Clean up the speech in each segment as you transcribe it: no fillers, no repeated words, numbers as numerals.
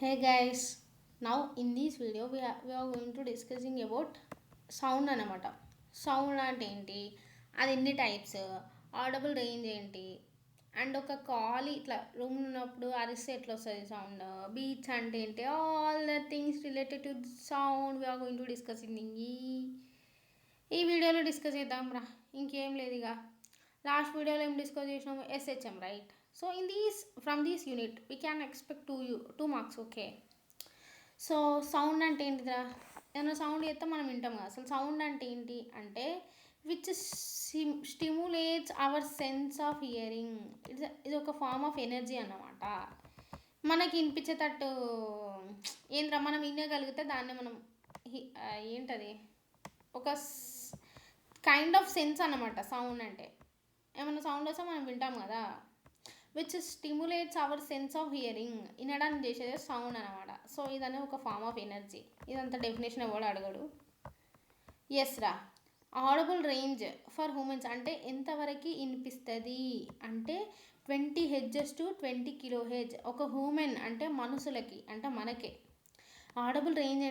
Hey guys, now in this video we are going to discussing about sound అనమాట. Sound అంటే ఏంటి, అది ఎన్ని టైప్స్, ఆడబుల్ రేంజ్ ఏంటి, అండ్ ఒక కాల్ ఇట్లా రూమ్ ఉన్నప్పుడు అరిస్తే ఎట్లా వస్తుంది సౌండ్, బీట్స్ అంటే ఏంటి, all the things related to sound we are going to discussing ఈ వీడియోలో డిస్కస్ చేద్దాం రా. ఇంకేం లేదు, ఇక లాస్ట్ వీడియోలో ఏం డిస్కస్ చేసినాము, SHM right. So in these from this unit we can expect too marks. Okay, so sound అంటే ఏంటిదా, ఏదైనా సౌండ్ చేస్తే మనం వింటాం కదా. అసలు సౌండ్ అంటే ఏంటి అంటే which stimulates our sense of hearing. ఇది ఒక ఫార్మ్ ఆఫ్ ఎనర్జీ అన్నమాట. మనకి వినిపించేటట్టు ఏంద్రా మనం వినగలిగితే దాన్ని మనం ఏంటది ఒక కైండ్ ఆఫ్ సెన్స్ అన్నమాట. సౌండ్ అంటే ఏమైనా సౌండ్ వస్తే మనం వింటాం కదా, which stimulates our sense of hearing. వినడానికి చేసేదే సౌండ్ అనమాట. సో ఇదనే ఒక ఫార్మ్ ఆఫ్ ఎనర్జీ. ఇదంతా డెఫినేషన్ ఎవడు అడగడు. ఎస్ రా. ఆడబుల్ రేంజ్ ఫర్ హ్యూమన్స్ అంటే ఎంతవరకు వినిపిస్తుంది అంటే 20 హెడ్జెస్ టు 20 కిలో హెడ్జ్. ఒక హ్యూమన్ అంటే మనుషులకి అంటే మనకే ఆడబుల్ రేంజ్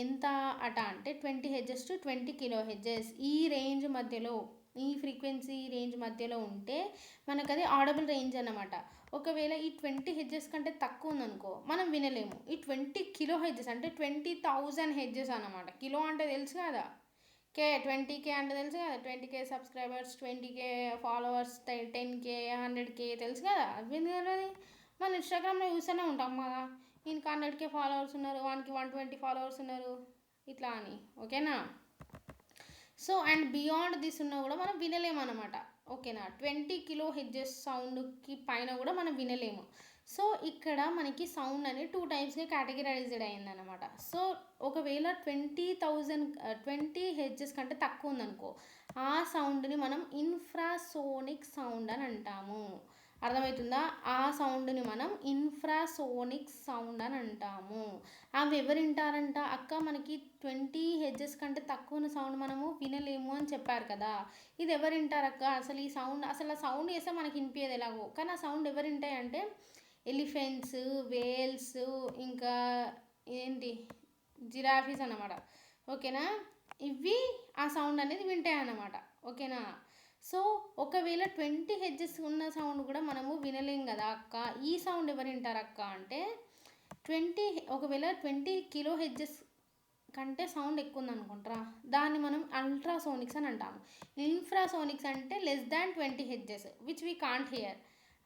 ఎంత అట అంటే 20 హెడ్జెస్ టు 20 కిలో హెడ్జెస్. ఈ రేంజ్ మధ్యలో, ఈ ఫ్రీక్వెన్సీ రేంజ్ మధ్యలో ఉంటే మనకు అది ఆడబుల్ రేంజ్ అన్నమాట. ఒకవేళ ఈ 20 హెడ్జెస్ కంటే తక్కువ ఉందనుకో మనం వినలేము. ఈ 20 కిలో హెడ్జెస్ అంటే 20,000 హెడ్జెస్ అన్నమాట. కిలో అంటే తెలుసు కదా, 20K అంటే తెలుసు కదా, 20K subscribers, 20K followers, 10K 100K తెలుసు కదా. అవి ఎందుకంటే మన ఇన్స్టాగ్రామ్లో చూస్తూనే ఉంటాం కదా, ఈయనకి 100K ఫాలోవర్స్ ఉన్నారు, వానికి 120 ఫాలోవర్స్ ఉన్నారు ఇట్లా అని. ఓకేనా, సో అండ్ బియాండ్ దిస్ ఉన్నా కూడా మనం వినలేము అనమాట. ఓకేనా, 20 కిలో హెడ్జెస్ సౌండ్కి పైన కూడా మనం వినలేము. సో ఇక్కడ మనకి సౌండ్ అనేది 2 టైప్స్గా కేటగిరైజ్డ్ అయిందనమాట. సో ఒకవేళ 20 హెడ్జెస్ కంటే తక్కువ ఉందనుకో ఆ సౌండ్ని మనం ఇన్ఫ్రాసోనిక్ సౌండ్ అని అంటాము. అర్థమవుతుందా? ఆ సౌండ్ని మనం ఇన్ఫ్రాసోనిక్ సౌండ్ అని అంటాము. అవి ఎవరు వింటారంట అక్క, మనకి 20 హెడ్జెస్ కంటే తక్కువ ఉన్న సౌండ్ మనము వినలేము అని చెప్పారు కదా, ఇది ఎవరు వింటారక్క? అసలు ఈ సౌండ్, అసలు ఆ సౌండ్ చేస్తే మనకి వినిపించేది ఎలాగో, కానీ ఆ సౌండ్ ఎవరు వింటాయి అంటే ఎలిఫెంట్స్, వేల్స్, ఇంకా ఏంటి జిరాఫీస్ అన్నమాట. ఓకేనా, ఇవి ఆ సౌండ్ అనేది వింటాయి అన్నమాట. ఓకేనా, సో ఒకవేళ 20 హెడ్జెస్ ఉన్న సౌండ్ కూడా మనము వినలేం కదా అక్క, ఈ సౌండ్ ఎవరు వింటారు అక్క అంటే ఒకవేళ 20 కిలో హెడ్జెస్ కంటే సౌండ్ ఎక్కువ ఉందనుకుంటారా, దాన్ని మనం అల్ట్రాసోనిక్స్ అని అంటాము. ఇన్ఫ్రాసోనిక్స్ అంటే less than 20 hedges which we can't hear.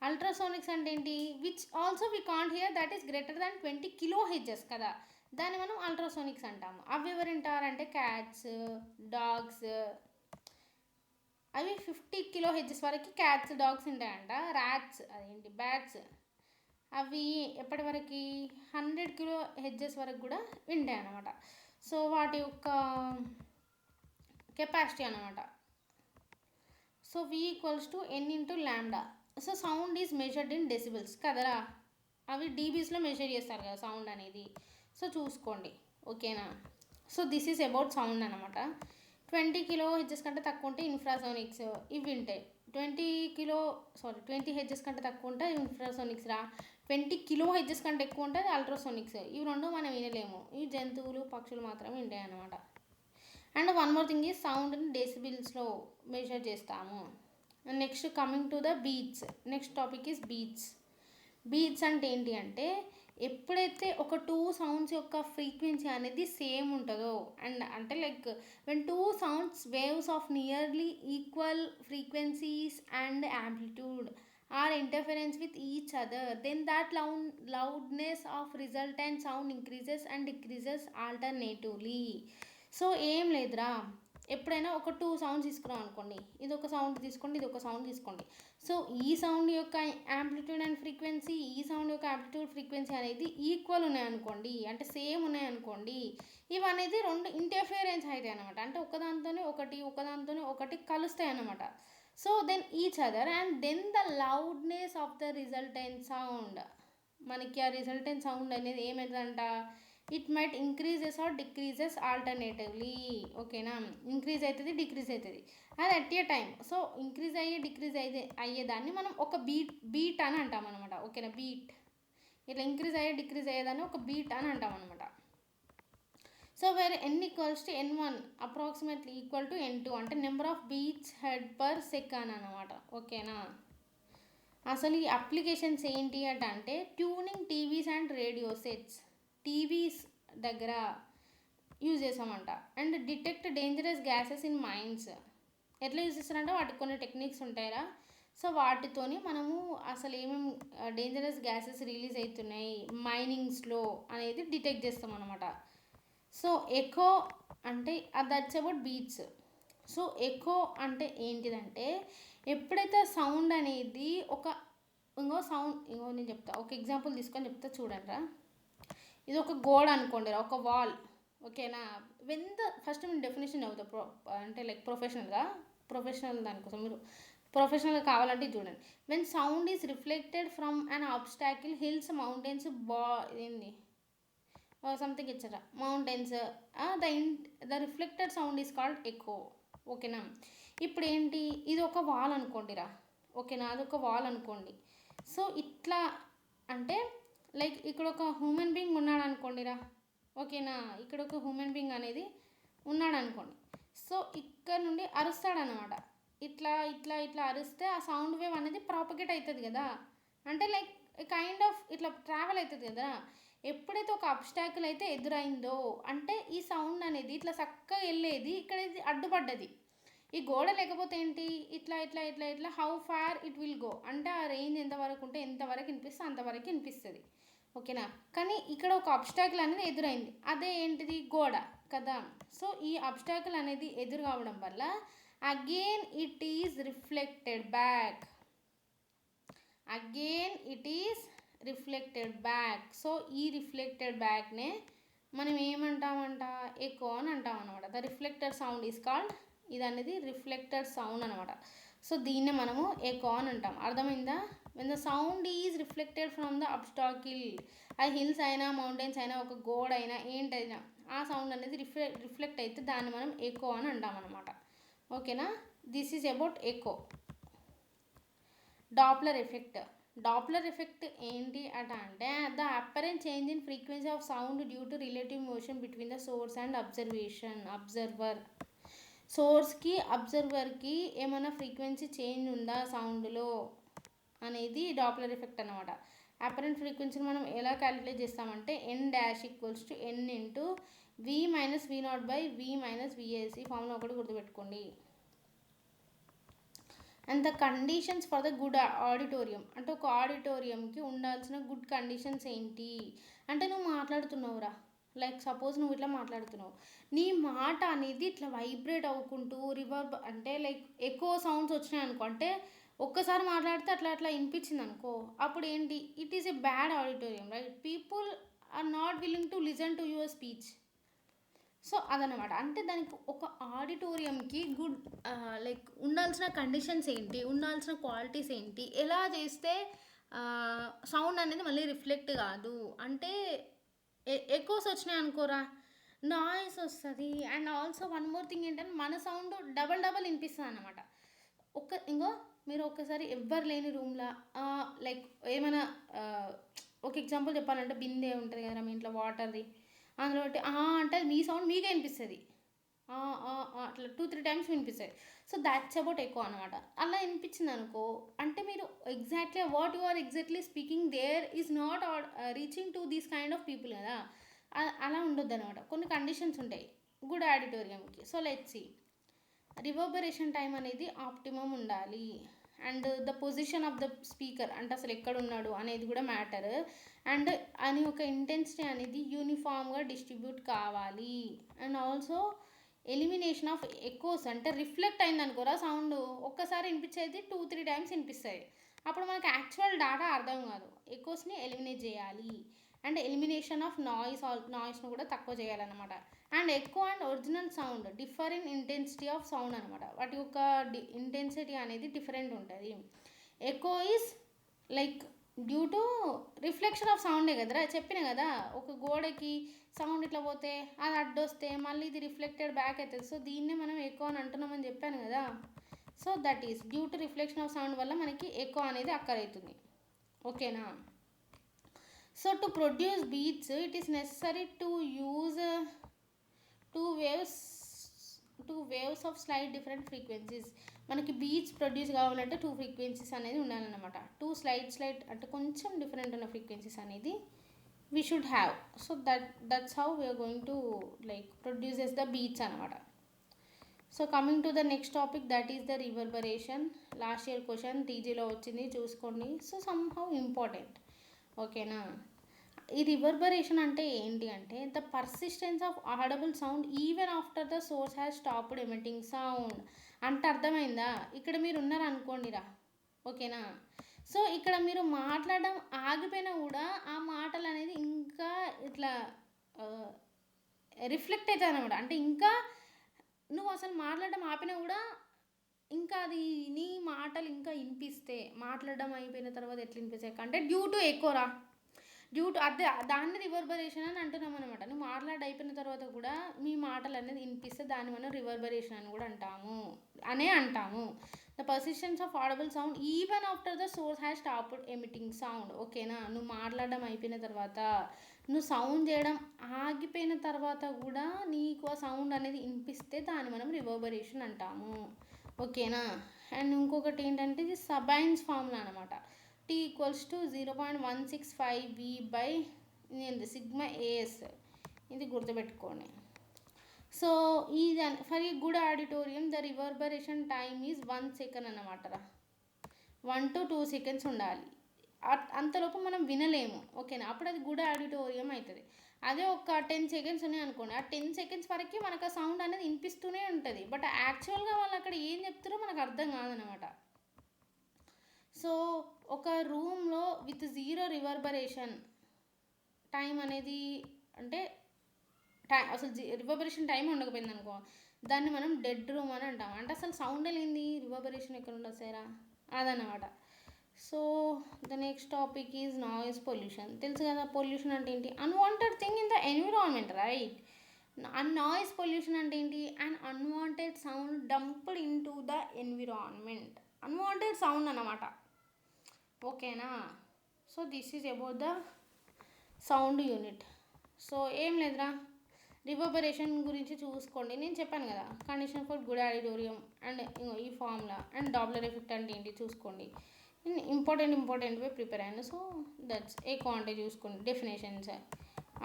Ultrasonics అంటే ఏంటి, which also we can't hear, that is greater than 20 kilo hedges కదా, దాన్ని మనం అల్ట్రాసోనిక్స్ అంటాము. అవి ఎవరు వింటారంటే క్యాట్స్, డాగ్స్. అవి 50 కిలో హెడ్జెస్ వరకు క్యాట్స్, డాగ్స్ ఉంటాయంట. ర్యాట్స్, అదేంటి బ్యాట్స్, అవి ఎప్పటి వరకు 100 కిలో హెడ్జెస్ వరకు కూడా వింటాయి అన్నమాట. సో వాటి యొక్క కెపాసిటీ అన్నమాట. So V equals to N into lambda. So sound is measured in decibels కదరా, అవి డీబీస్లో మెజర్ చేస్తారు కదా సౌండ్ అనేది. సో చూసుకోండి. ఓకేనా, so this is about sound అనమాట. 20 కిలో హెడ్జెస్ కంటే తక్కువ ఉంటే ఇన్ఫ్రాసోనిక్స్ ఇవి వింటాయి. 20 హెడ్జెస్ కంటే తక్కువ ఉంటే ఇన్ఫ్రాసోనిక్స్ రా. 20 కిలో హెడ్జెస్ కంటే ఎక్కువ ఉంటే అది అల్ట్రాసోనిక్స్. ఇవి రెండు మనం వినలేము, ఇవి జంతువులు పక్షులు మాత్రమే వింటాయి అనమాట. అండ్ వన్ మోర్ థింగ్ ఈ సౌండ్ని డెసిబిల్స్లో మెజర్ చేస్తాము. Next coming to the beats. Next topic is beats. Beats అంటే ఏంటి అంటే ఎప్పుడైతే ఒక 2 సౌండ్స్ యొక్క ఫ్రీక్వెన్సీ అనేది సేమ్ ఉంటుందో, అండ్ అంటే like when 2 sounds waves of nearly equal frequencies and amplitude are interference with each other, then that loudness of resultant sound increases and decreases alternatively. So ఏం లేదురా, ఎప్పుడైనా ఒక 2 సౌండ్స్ తీసుకున్నాం అనుకోండి, ఇది ఒక సౌండ్ తీసుకోండి, ఇది ఒక సౌండ్ తీసుకోండి. సో ఈ సౌండ్ యొక్క యాంప్లిట్యూడ్ అండ్ ఫ్రీక్వెన్సీ, ఈ సౌండ్ యొక్క యాంప్లిట్యూడ్ ఫ్రీక్వెన్సీ అనేది ఈక్వల్ ఉన్నాయనుకోండి, అంటే సేమ్ ఉన్నాయనుకోండి, ఇవనేది రెండు ఇంటర్ఫియరెన్స్ అవుతాయి అనమాట. అంటే ఒకదాంతోనే ఒకటి కలుస్తాయి అన్నమాట. So then each other and then the loudness of the resultant sound, మనకి ఆ రిజల్టెంట్ సౌండ్ అనేది ఏమవుతుందంట, it might increases or decreases alternatively. ఓకేనా, ఇంక్రీజ్ అవుతుంది, డిక్రీజ్ అవుతుంది, అది at a time. So increase అయ్యే డిక్రీజ్ అయ్యేదాన్ని మనం ఒక బీట్ అని అంటాం అనమాట. ఓకేనా, బీట్ ఇట్లా ఇంక్రీజ్ అయ్యే డిక్రీజ్ అయ్యేదాన్ని ఒక బీట్ అని అంటాం అనమాట. So where n equals to n1 approximately equal to n2 అంటే number of beats heard per second అనమాట. ఓకేనా. అసలు ఈ అప్లికేషన్స్ ఏంటి అంటే tuning TVs and radio sets, TVs దగ్గర యూజ్ చేసామంట. And detect dangerous gases in mines. ఎట్లా యూజ్ చేస్తారంటే వాటికి కొన్ని టెక్నిక్స్ ఉంటాయిరా. సో వాటితోని మనము అసలు ఏమేమి డేంజరస్ గ్యాసెస్ రిలీజ్ అవుతున్నాయి మైనింగ్స్లో అనేది డిటెక్ట్ చేస్తాం అనమాట. సో ఎకో అంటే that's about beats. So echo అంటే ఏంటిదంటే ఎప్పుడైతే సౌండ్ అనేది నేను చెప్తా, ఒక ఎగ్జాంపుల్ తీసుకొని చెప్తా చూడండిరా. ఇది ఒక గోడ అనుకోండి, ఒక వాల్. ఓకేనా. ఫస్ట్ మేము డెఫినేషన్ చదువుతాం అంటే లైక్ ప్రొఫెషనల్ దానికోసం మీరు ప్రొఫెషనల్గా కావాలంటే చూడండి. When sound is reflected from an obstacle, hills, mountains, ఏంది సంథింగ్ ఇచ్చరా, mountains, the reflected sound is called echo. ఓకేనా. ఇప్పుడు ఏంటి, ఇది ఒక వాల్ అనుకోండిరా. ఓకేనా, అదొక వాల్ అనుకోండి. సో ఇట్లా అంటే లైక్ ఇక్కడ ఒక హ్యూమన్ బీయింగ్ ఉన్నాడు అనుకోండిరా. ఓకేనా, ఇక్కడ ఒక హ్యూమన్ బీయింగ్ అనేది ఉన్నాడు అనుకోండి. సో ఇక్కడ నుండి అరుస్తాడనమాట. ఇట్లా ఇట్లా ఇట్లా అరిస్తే ఆ సౌండ్ వేవ్ అనేది ప్రాపగేట్ అవుతుంది కదా, అంటే లైక్ కైండ్ ఆఫ్ ఇట్లా ట్రావెల్ అవుతుంది కదా. ఎప్పుడైతే ఒక అబ్స్టాకిల్ అయితే ఎదురైందో అంటే ఈ సౌండ్ అనేది ఇట్లా చక్కగా వెళ్ళేది ఇక్కడ ఇది అడ్డుపడ్డది. ఈ గోడ లేకపోతే ఏంటి, ఇట్లా ఇట్లా ఇట్లా ఇట్లా how far it will go అంటే ఆ రేంజ్ ఎంతవరకు ఉంటే ఎంతవరకు వినిపిస్తే అంతవరకు వినిపిస్తుంది. ఓకేనా. కానీ ఇక్కడ ఒక అబ్స్టాకిల్ అనేది ఎదురైంది, అదే ఏంటిది గోడ కదా. సో ఈ అబ్స్టాకిల్ అనేది ఎదురు కావడం వల్ల again it is reflected back. So ఈ రిఫ్లెక్టెడ్ బ్యాక్నే మనం ఏమంటామంట, ఎకో అని అంటాం అనమాట. The reflected sound is called, ఇది అనేది రిఫ్లెక్టెడ్ సౌండ్ అనమాట. సో దీన్నే మనము ఎకో అని అంటాం. అర్థమైందా. When the sound is reflected from the obstacle, అది హిల్స్ అయినా మౌంటైన్స్ అయినా ఒక గోడ అయినా ఏంటైనా ఆ సౌండ్ అనేది రిఫ్లెక్ట్ అయితే దాన్ని మనం ఎకో అని అంటాం అనమాట. ఓకేనా. This is about echo. Doppler effect ఏంటి అంటే the apparent change in frequency of sound due to relative motion between the source and observer. సోర్స్కి అబ్జర్వర్కి ఏమైనా ఫ్రీక్వెన్సీ చేంజ్ ఉందా సౌండ్లో అనేది డాప్లర్ ఎఫెక్ట్ అనమాట. అపరెంట్ ఫ్రీక్వెన్సీని మనం ఎలా క్యాలిక్యులేట్ చేస్తామంటే n' equals to n into v minus v0 by v minus vs. Formula ఒకటి గుర్తుపెట్టుకోండి. And the conditions for the good auditorium అంటే ఒక ఆడిటోరియంకి ఉండాల్సిన గుడ్ కండిషన్స్ ఏంటి అంటే నువ్వు మాట్లాడుతున్నావురా, లైక్ సపోజ్ నువ్వు ఇట్లా మాట్లాడుతున్నావు, నీ మాట అనేది ఇట్లా వైబ్రేట్ అవ్వుకుంటూ రివర్బ్ అంటే లైక్ ఎక్కువ సౌండ్స్ వచ్చినాయి అనుకో, అంటే ఒక్కసారి మాట్లాడితే అట్లా అట్లా వినిపించింది అనుకో, అప్పుడు ఏంటి, it is a bad auditorium, right. People are not willing to listen to your speech. So అదనమాట. అంటే దానికి ఒక ఆడిటోరియంకి గుడ్ లైక్ ఉండాల్సిన కండిషన్స్ ఏంటి, ఉండాల్సిన క్వాలిటీస్ ఏంటి, ఎలా చేస్తే సౌండ్ అనేది మళ్ళీ రిఫ్లెక్ట్ కాదు అంటే ఎకోస్ వచ్చినాయి అనుకోరా, నాయిస్ వస్తుంది. And also one more thing ఏంటంటే మన సౌండ్ డబల్ వినిపిస్తుంది అనమాట. మీరు ఒక్కసారి ఎవ్వరు లేని రూమ్లో లైక్ ఏమైనా ఒక ఎగ్జాంపుల్ చెప్పాలంటే బిందె ఉంటుంది కదా మీ ఇంట్లో వాటర్ది, అందులో బట్టి అంటే మీ సౌండ్ మీకే వినిపిస్తుంది, అట్లా 2-3 టైమ్స్ వినిపిస్తుంది. సో దాట్స్ అబౌట్ ఎకో అనమాట. అలా వినిపించింది అనుకో అంటే మీరు exactly what you are exactly speaking there is not reaching to these kind of people కదా. అలా ఉండొద్దు అనమాట. కొన్ని కండిషన్స్ ఉంటాయి గుడ్ ఆడిటోరియంకి. So let's see. Reverberation time అనేది ఆప్టిమమ్ ఉండాలి. And the position of the speaker అంటే అసలు ఎక్కడ ఉన్నాడు అనేది కూడా మ్యాటర్. అండ్ అని ఒక ఇంటెన్సిటీ అనేది యూనిఫామ్గా డిస్ట్రిబ్యూట్ కావాలి. And also elimination of echoes అంటే రిఫ్లెక్ట్ అయింది అనుకోరా సౌండ్, ఒక్కసారి వినిపించేది 2-3 టైమ్స్ వినిపిస్తుంది, అప్పుడు మనకి యాక్చువల్ డాటా అర్థం కాదు. ఎకోస్ని ఎలిమినేట్ చేయాలి. అండ్ ఎలిమినేషన్ ఆఫ్ నాయిస్ను కూడా తక్కువ చేయాలన్నమాట. And echo and original sound differ in intensity of sound అనమాట. వాటి యొక్క ఇంటెన్సిటీ అనేది డిఫరెంట్ ఉంటుంది. Echo is like due to reflection of సౌండే కదరా చెప్పిన కదా. ఒక గోడకి సౌండ్ ఇట్లా పోతే అది అడ్డొస్తే మళ్ళీ ఇది రిఫ్లెక్టెడ్ బ్యాక్ అవుతుంది. సో దీన్నే మనం ఎకో అని అంటున్నామని చెప్పాను కదా. So that is due to reflection of sound వల్ల మనకి ఎకో అనేది అక్కర్ అవుతుంది. ఓకేనా. So to produce beats, it is necessary to use two waves two waves of slight different frequencies. మనకి బీట్స్ ప్రొడ్యూస్ కావాలంటే టూ ఫ్రీక్వెన్సీస్ అనేది ఉండాలన్నమాట. టూ స్లైట్ అంటే కొంచెం డిఫరెంట్ ఉన్న ఫ్రీక్వెన్సీస్ అనేది we should have. So that's how we are going to like produces the beats అనమాట. So coming to the next topic, that is the reverberation. Last year question టీజీలో వచ్చింది, చూసుకోండి. So somehow important, ఓకేనా. ఈ reverberation అంటే ఏంటి అంటే the persistence of audible sound even after the source has stopped emitting sound అంటే అర్థమైందా. ఇక్కడ మీరు ఉన్నారు అనుకోండిరా, ఓకేనా. సో ఇక్కడ మీరు మాట్లాడడం ఆగిపోయినా కూడా ఆ మాటలు అనేది ఇంకా ఇట్లా రిఫ్లెక్ట్ అవుతుంది అనమాట. అంటే ఇంకా నువ్వు అసలు మాట్లాడడం ఆపినా కూడా ఇంకా అది నీ మాటలు ఇంకా వినిపిస్తే, మాట్లాడడం అయిపోయిన తర్వాత ఎట్లా వినిపిస్తాయి అంటే డ్యూ టు ఎక్కువరా, డ్యూ టు అదే దాన్ని రివర్బరేషన్ అని అంటున్నాం అనమాట. నువ్వు మాట్లాడి అయిపోయిన తర్వాత కూడా మీ మాటలు అనేది వినిపిస్తే దాన్ని మనం రివర్బరేషన్ అని కూడా అంటాము. The persistence of audible sound even after the source has stopped emitting sound, ఓకేనా. నువ్వు మాట్లాడడం అయిపోయిన తర్వాత, నువ్వు సౌండ్ చేయడం ఆగిపోయిన తర్వాత కూడా నీకు ఆ సౌండ్ అనేది వినిపిస్తే దాన్ని మనం రివర్బరేషన్ అంటాము, ఓకేనా. అండ్ ఇంకొకటి ఏంటంటే ఇది సబైన్స్ ఫార్ములా అనమాట. T equals to 0.165 V by sigma AS, ఇది గుర్తుపెట్టుకోండి. సో ఇది ఫర్ ఈ good auditorium the reverberation time is 1 second అన్నమాట రా. 1 to 2 seconds ఉండాలి, అంతలోపు మనం వినలేము, ఓకేనా. అప్పుడు అది గుడ్ ఆడిటోరియం అవుతుంది. అదే ఒక 10 seconds ఉన్నాయి అనుకోండి, ఆ 10 seconds వరకు మనకు ఆ సౌండ్ అనేది వినిపిస్తూనే ఉంటుంది, బట్ యాక్చువల్గా వాళ్ళు అక్కడ ఏం చెప్తారో మనకు అర్థం కాదనమాట. సో ఒక రూమ్లో విత్ జీరో రివర్బరేషన్ టైం అనేది అంటే అసలు రివర్బరేషన్ టైం ఉండకపోయింది అనుకో, దాన్ని మనం డెడ్ రూమ్ అని అంటాం. అంటే అసలు సౌండ్ లేనిది రివర్బరేషన్ ఎక్కడ ఉండదు సారా, అదనమాట. So the next topic is noise pollution. తెలుసు కదా పొల్యూషన్ అంటే ఏంటి, unwanted thing in the environment, right. Noise pollution అంటే ఏంటి, and unwanted sound dumped in to the environment, unwanted sound అన్నమాట, ఓకేనా. So this is about the sound unit. So ఏం లేదురా, రివర్బరేషన్ గురించి చూసుకోండి. నేను చెప్పాను కదా condition for good auditorium and ఈ ఫార్ములా అండ్ డాప్లర్ ఎఫెక్ట్ అంటే ఏంటి చూసుకోండి. ఇంపార్టెంట్ ప్రిపేర్ అయ్యాను. సో దట్స్ ఏ క్వాంటిటీ చూసుకోండి. డెఫినేషన్స్,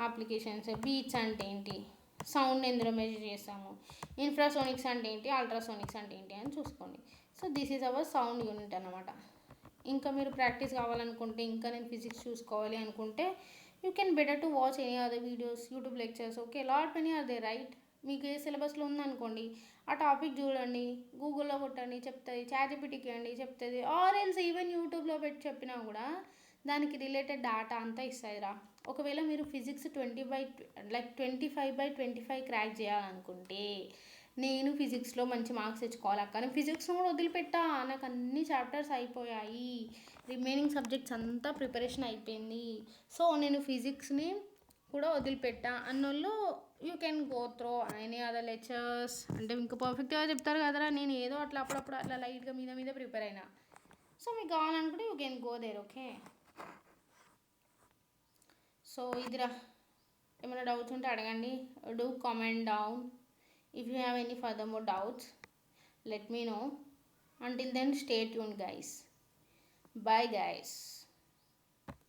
అప్లికేషన్స్, బీట్స్ అంటే ఏంటి, సౌండ్ ఎందులో మెజర్ చేస్తాము, ఇన్ఫ్రాసోనిక్స్ అంటే ఏంటి, అల్ట్రాసోనిక్స్ అంటే ఏంటి అని చూసుకోండి. So this is our sound unit అనమాట. ఇంకా మీరు ప్రాక్టీస్ కావాలనుకుంటే, ఇంకా నేను ఫిజిక్స్ చూసుకోవాలి అనుకుంటే you can better to watch any other videos, YouTube lectures, okay. Lot many are they, right. మీకు ఏ సిలబస్లో ఉందనుకోండి ఆ టాపిక్ చూడండి, గూగుల్లో కొట్టండి చెప్తుంది, చాట్‌జిపిటికి అండి చెప్తుంది, ఆర్ ఎల్స్ ఈవెన్ యూట్యూబ్లో పెట్టి చెప్పినా కూడా దానికి రిలేటెడ్ డేటా అంతా ఇస్తాయిరా. ఒకవేళ మీరు ఫిజిక్స్ 25/25 క్రాక్ చేయాలనుకుంటే, నేను ఫిజిక్స్లో మంచి మార్క్స్ తెచ్చుకోవాలి కానీ ఫిజిక్స్ను కూడా వదిలిపెట్టా, నాకు అన్ని చాప్టర్స్ అయిపోయాయి, రిమైనింగ్ సబ్జెక్ట్స్ అంతా ప్రిపరేషన్ అయిపోయింది, సో నేను ఫిజిక్స్ని కూడా వదిలిపెట్టా అన్నోళ్ళు you can go through any other lectures. అంటే ఇంకా పర్ఫెక్ట్గా చెప్తారు కదరా, నేను ఏదో అప్పుడప్పుడు అట్లా లైట్గా మీద ప్రిపేర్ అయినా. సో మీకు కావాలనుకుంటే you can go there, okay. So ఇదిరా, ఏమైనా డౌట్స్ ఉంటే అడగండి, do comment down. If you have any further more doubts, let me know. Until then, stay tuned guys. Bye guys.